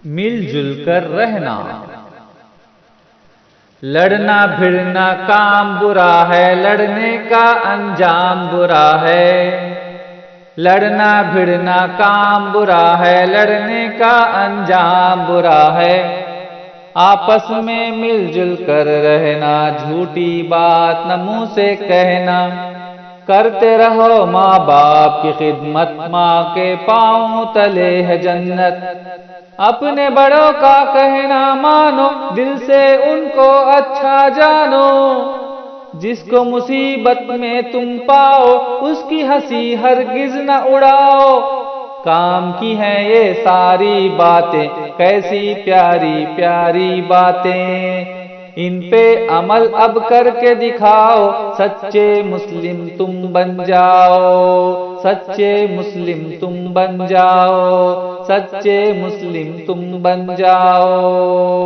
مل جل کر رہنا۔ لڑنا بھڑنا کام برا ہے، لڑنے کا انجام برا ہے۔ لڑنا بھڑنا کام برا ہے، لڑنے کا انجام برا ہے۔ آپس میں مل جل کر رہنا، جھوٹی بات نہ منہ سے کہنا۔ کرتے رہو ماں باپ کی خدمت، ماں کے پاؤں تلے ہے جنت۔ اپنے بڑوں کا کہنا مانو، دل سے ان کو اچھا جانو۔ جس کو مصیبت میں تم پاؤ، اس کی ہنسی ہرگز نہ اڑاؤ۔ کام کی ہیں یہ ساری باتیں، کیسی پیاری پیاری باتیں۔ ان پہ عمل اب کر کے دکھاؤ، سچے مسلم تم بن جاؤ۔ سچے مسلم تم بن جاؤ، سچے مسلم تم بن جاؤ۔